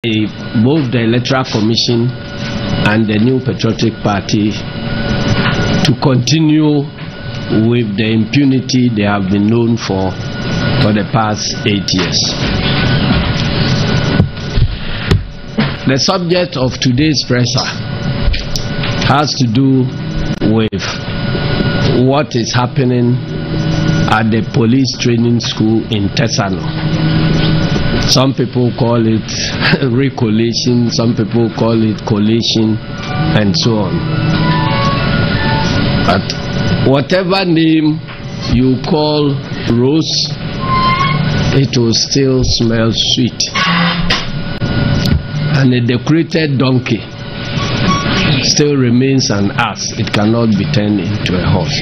both the Electoral Commission and the New Patriotic Party to continue with the impunity they have been known for the past 8 years. The subject of today's presser has to do with what is happening at the police training school in Tesano. Some people call it recollation, some people call it collation, and so on. But whatever name you call rose, it will still smell sweet. And a decorated donkey still remains an ass. It cannot be turned into a horse.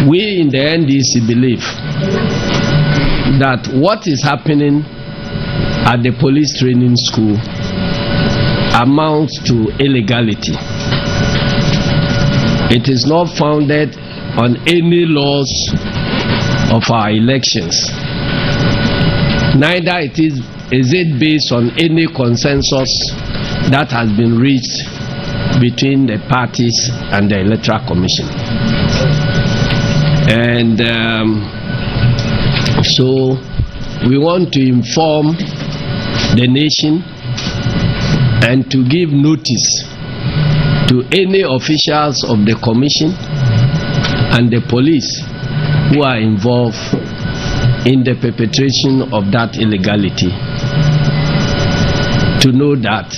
We in the NDC believe that what is happening at the police training school amounts to illegality. It is not founded on any laws of our elections. Neither is it based on any consensus that has been reached between the parties and the Electoral Commission. And so we want to inform the nation and to give notice to any officials of the Commission and the police who are involved in the perpetration of that illegality, to know that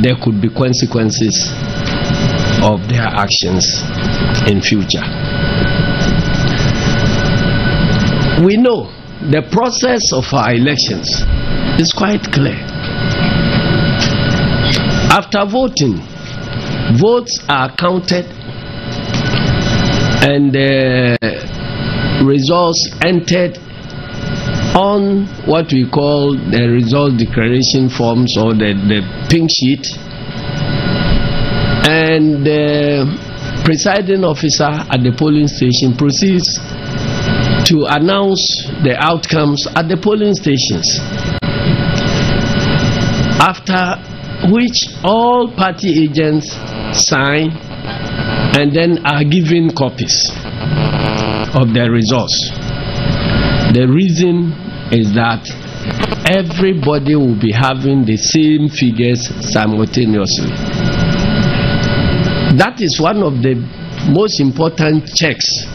there could be consequences of their actions in future. We know the process of our elections is quite clear. After voting, votes are counted and the results entered on what we call the result declaration forms, or the pink sheet, and the presiding officer at the polling station proceeds to announce the outcomes at the polling stations, after which all party agents sign and then are given copies of the results. The reason is that everybody will be having the same figures simultaneously. That is one of the most important checks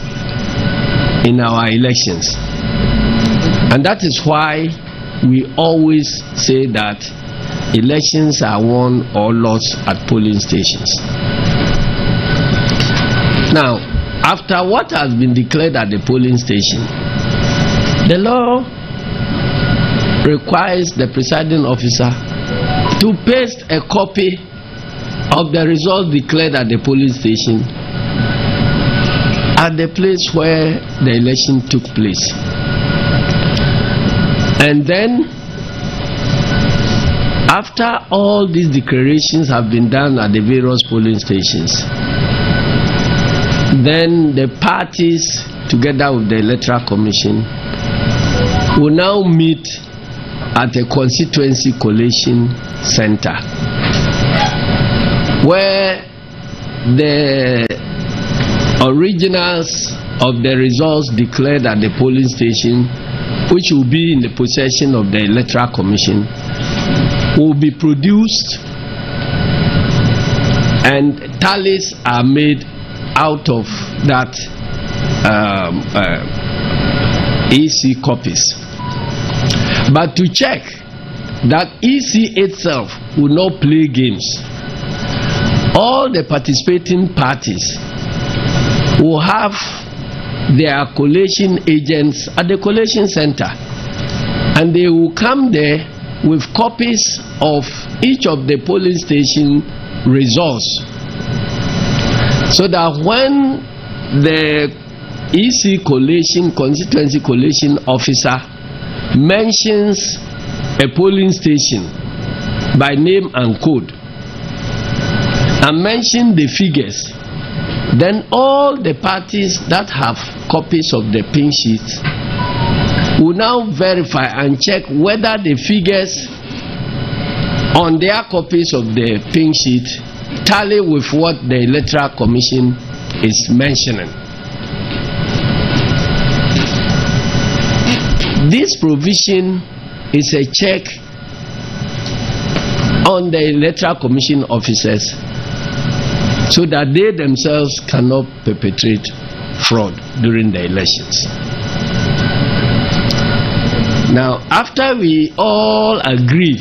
in our elections. And that is why we always say that elections are won or lost at polling stations. Now, after what has been declared at the polling station, the law requires the presiding officer to paste a copy of the result declared at the polling station at the place where the election took place. And then, after all these declarations have been done at the various polling stations, then the parties, together with the Electoral Commission, will now meet at a constituency collation center, where the originals of the results declared at the polling station, which will be in the possession of the Electoral Commission, will be produced, and tallies are made out of that EC copies. But to check that EC itself will not play games, all the participating parties will have their collation agents at the collation center, and they will come there with copies of each of the polling station results, so that when the EC collation, constituency collation officer mentions a polling station by name and code and mention the figures, then all the parties that have copies of the pink sheets will now verify and check whether the figures on their copies of the pink sheet tally with what the Electoral Commission is mentioning. This provision is a check on the Electoral Commission officers so that they themselves cannot perpetrate fraud during the elections. Now, after we all agree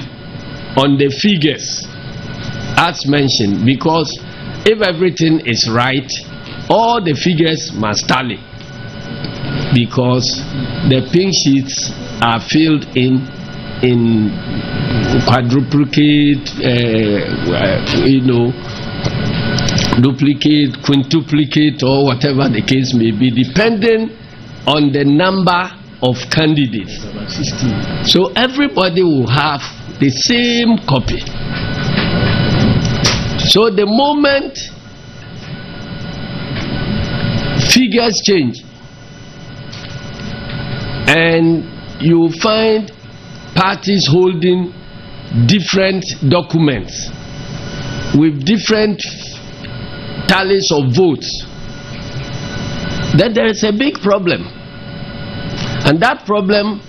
on the figures as mentioned, because if everything is right, all the figures must tally, because the pink sheets are filled in quadruplicate, duplicate, quintuplicate, or whatever the case may be, depending on the number of candidates. So everybody will have the same copy. So the moment figures change and you find parties holding different documents with different tallies of votes, then there is a big problem. And that problem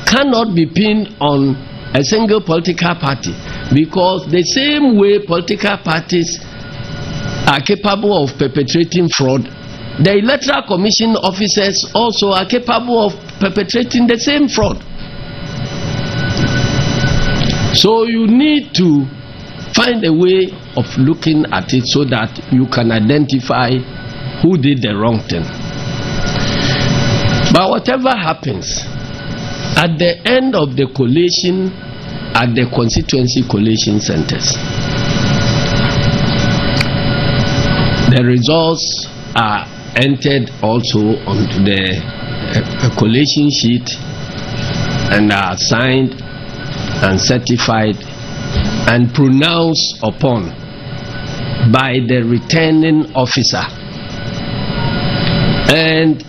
cannot be pinned on a single political party, because the same way political parties are capable of perpetrating fraud, the Electoral Commission officers also are capable of perpetrating the same fraud. So you need to find a way of looking at it so that you can identify who did the wrong thing. But whatever happens, at the end of the collation at the constituency collation centers, the results are entered also onto the collation sheet and are signed and certified and pronounced upon by the returning officer. And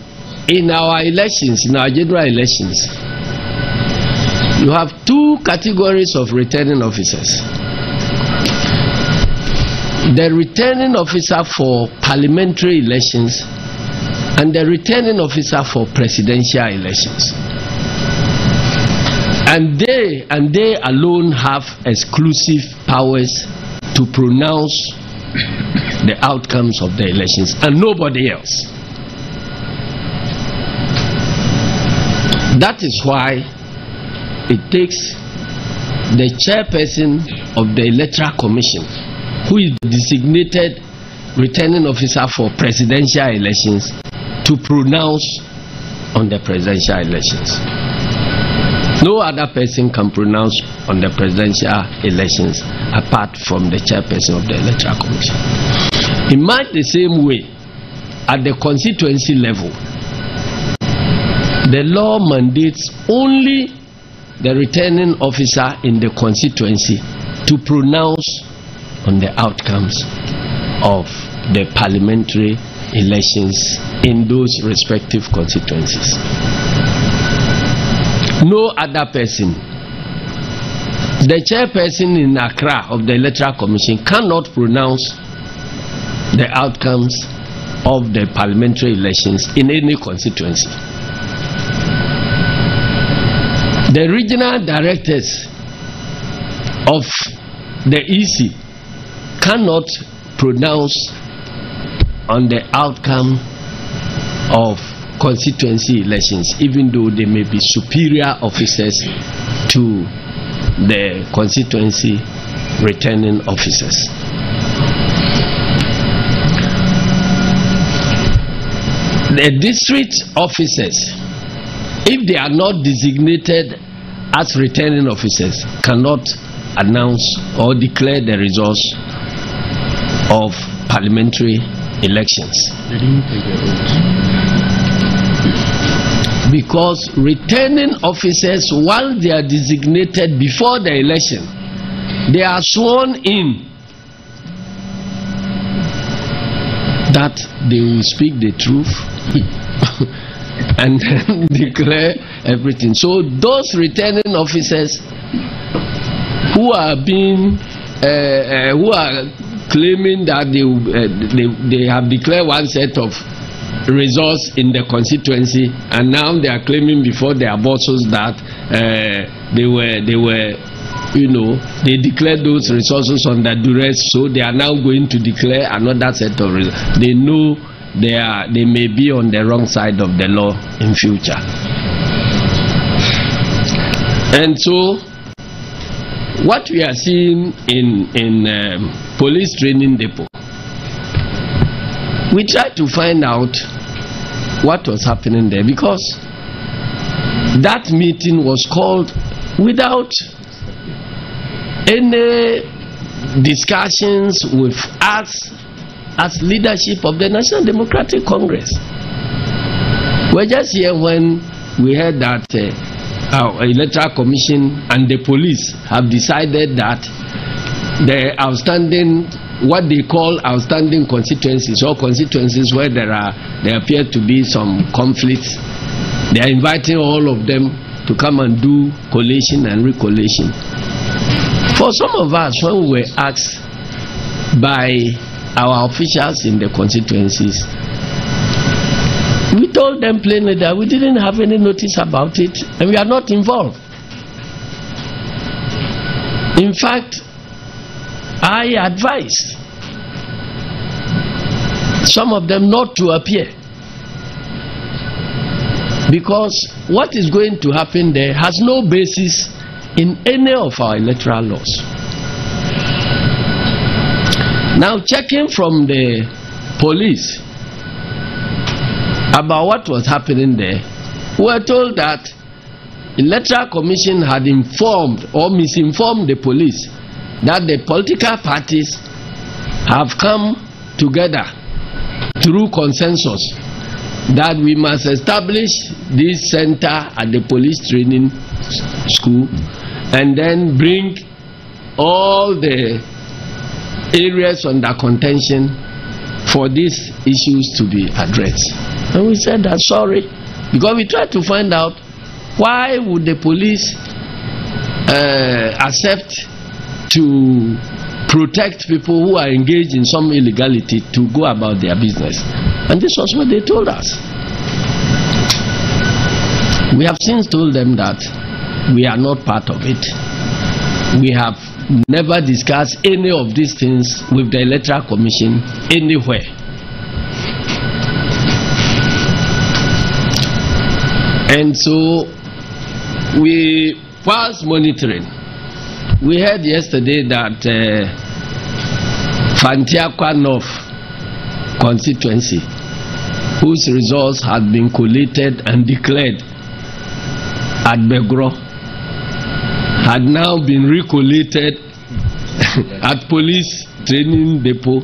in our elections, in our general elections, you have two categories of returning officers. The returning officer for parliamentary elections and the returning officer for presidential elections. And they alone have exclusive powers to pronounce the outcomes of the elections, and nobody else. That is why it takes the chairperson of the Electoral Commission, who is the designated returning officer for presidential elections, to pronounce on the presidential elections. No other person can pronounce on the presidential elections apart from the chairperson of the Electoral Commission. In much the same way, at the constituency level, the law mandates only the returning officer in the constituency to pronounce on the outcomes of the parliamentary elections in those respective constituencies. No other person. The chairperson in Accra of the Electoral Commission cannot pronounce the outcomes of the parliamentary elections in any constituency. The regional directors of the EC cannot pronounce on the outcome of constituency elections, even though they may be superior officers to the constituency returning officers. The district officers, if they are not designated as returning officers, cannot announce or declare the results of parliamentary elections. They didn't take their oath. Because returning officers, while they are designated before the election, they are sworn in that they will speak the truth and then declare everything. So those returning officers who are being who are claiming that they have declared one set of results in the constituency, and now they are claiming before their bosses that they were they declared those resources under duress, so they are now going to declare another set of results. They know they may be on the wrong side of the law in future. And so what we are seeing in police training depot, we tried to find out what was happening there, because that meeting was called without any discussions with us as leadership of the National Democratic Congress. We're just here when we heard that our Electoral Commission and the police have decided that the outstanding, what they call outstanding constituencies, or constituencies where there appear to be some conflicts, they are inviting all of them to come and do collation and recollation. For some of us, when we were asked by our officials in the constituencies, we told them plainly that we didn't have any notice about it and we are not involved. In fact, I advised some of them not to appear, because what is going to happen there has no basis in any of our electoral laws. Now, checking from the police about what was happening there, we were told that Electoral Commission had informed or misinformed the police that the political parties have come together through consensus that we must establish this center at the police training school and then bring all the areas under contention for these issues to be addressed. And we said that sorry, because we tried to find out why would the police accept to protect people who are engaged in some illegality to go about their business. And this was what they told us. We have since told them that we are not part of it. We have never discussed any of these things with the Electoral Commission anywhere. And so we was monitoring. We heard yesterday that Fantiakwa North constituency, whose results had been collated and declared at Begro, had now been recollated at police training depot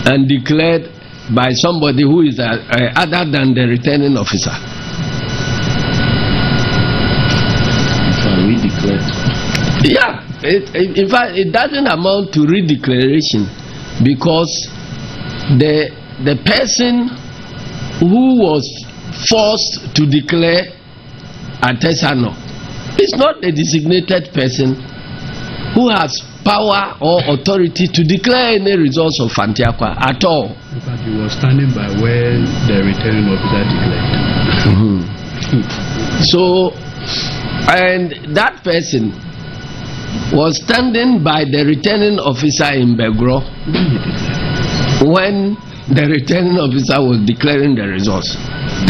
and declared by somebody who is other than the returning officer. Yeah, in fact, it doesn't amount to redeclaration, because the person who was forced to declare at Annoh is not a designated person who has power or authority to declare any results of Fantiakwa at all. In fact, he was standing by where the returning officer declared. So, and that person was standing by the returning officer in Begro when the returning officer was declaring the results.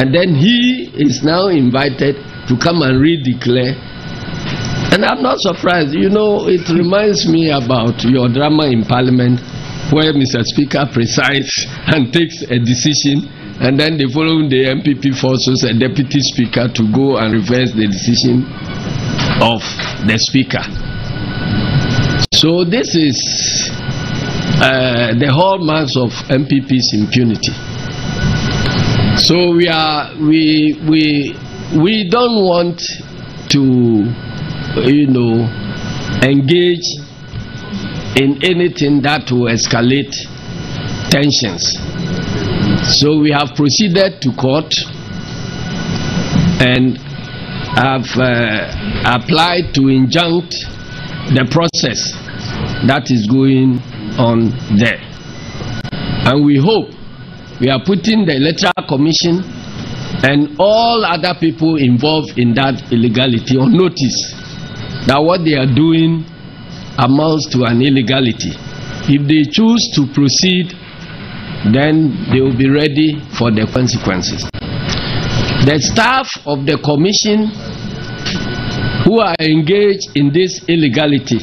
And then he is now invited to come and re-declare. And I'm not surprised. You know, it reminds me about your drama in Parliament where Mr. Speaker presides and takes a decision, and then the following day MPP forces a deputy speaker to go and reverse the decision of the speaker. So this is the hallmarks of MPP's impunity. So we don't want to, engage in anything that will escalate tensions. So we have proceeded to court and have applied to injunct the process that is going on there. And we hope we are putting the Electoral Commission and all other people involved in that illegality on notice that what they are doing amounts to an illegality. If they choose to proceed, then they will be ready for the consequences. The staff of the commission who are engaged in this illegality,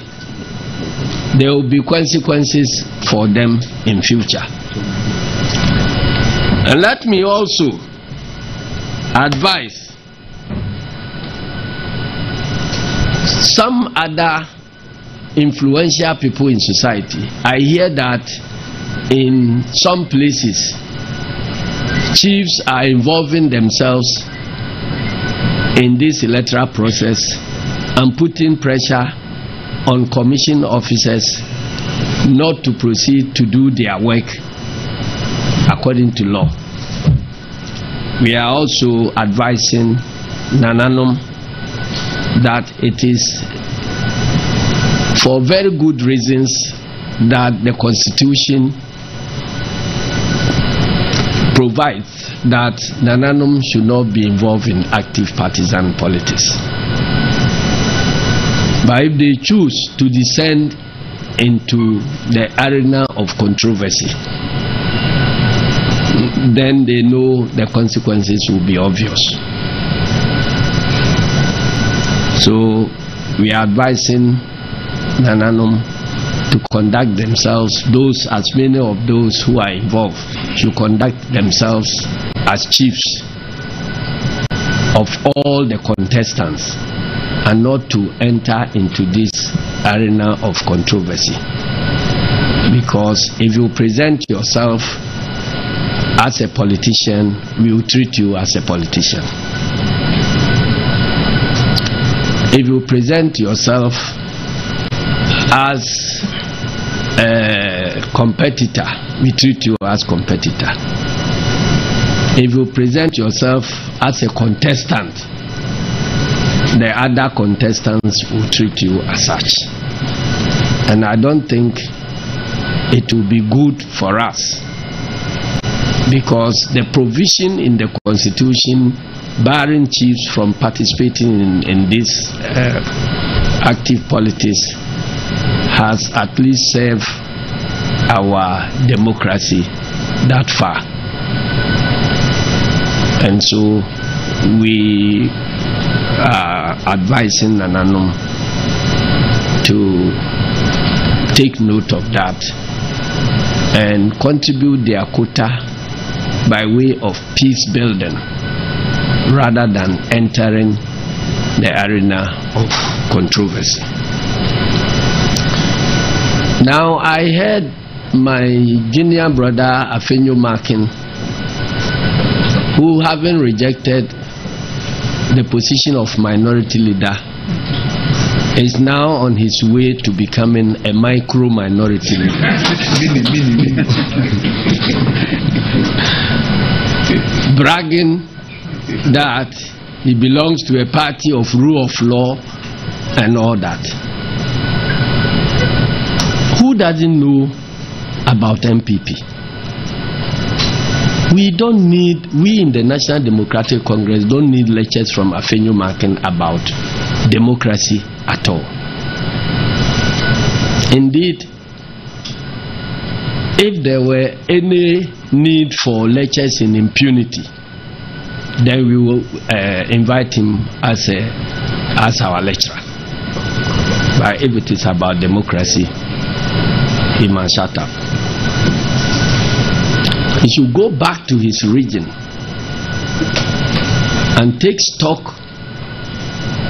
there will be consequences for them in future. And let me also advise some other influential people in society. I hear that in some places chiefs are involving themselves in this electoral process and putting pressure on commission officers not to proceed to do their work according to law. We are also advising Nananom that it is for very good reasons that the Constitution provides that Nananom should not be involved in active partisan politics. But if they choose to descend into the arena of controversy, then they know the consequences will be obvious. So we are advising Nananom to conduct themselves, as many of those who are involved should conduct themselves as chiefs of all the contestants and not to enter into this arena of controversy. Because if you present yourself as a politician, we will treat you as a politician. If you present yourself as a competitor, we treat you as competitor. If you present yourself as a contestant, the other contestants will treat you as such. And I don't think it will be good for us, because the provision in the Constitution barring chiefs from participating in this active politics has at least served our democracy that far. And so we are advising Nananom to take note of that and contribute their quota by way of peace building rather than entering the arena of controversy. Now, I heard my junior brother Afenyo Makin, who, having rejected the position of minority leader, is now on his way to becoming a micro minority leader. Bragging that he belongs to a party of rule of law and all that. Who doesn't know about MPP? We in the National Democratic Congress don't need lectures from Afenyo Makin about democracy at all. Indeed, if there were any need for lectures in impunity, then we will invite him as our lecturer. But if it is about democracy, he must shut up. He should go back to his region and take stock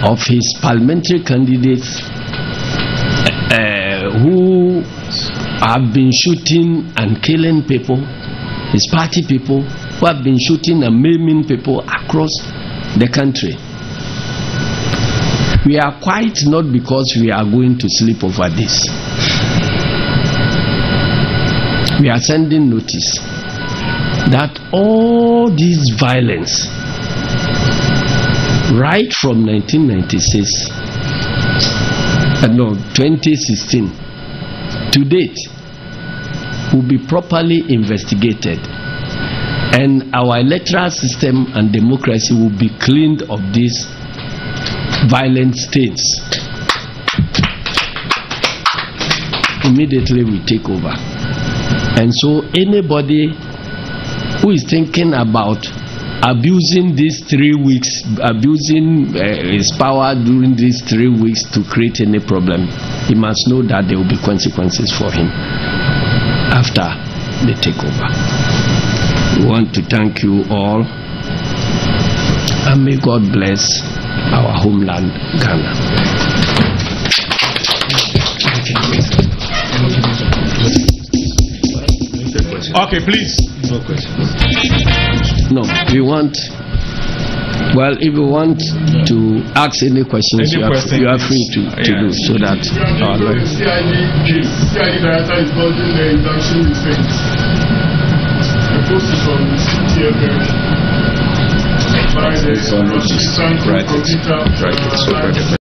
of his parliamentary candidates who have been shooting and killing people, his party people who have been shooting and maiming people across the country. We are quiet not because we are going to sleep over this. We are sending notice that all this violence right from 2016 to date will be properly investigated, and our electoral system and democracy will be cleaned of these violent states. Immediately we take over. And so anybody who is thinking about abusing these 3 weeks, abusing his power during these 3 weeks to create any problem, he must know that there will be consequences for him after the takeover. We want to thank you all, and may God bless our homeland, Ghana. Okay, please. No question. No, we want. Well, if you want to ask any questions, you are free to do so that our CID director is building the induction defense. The post is on CTF by the computer.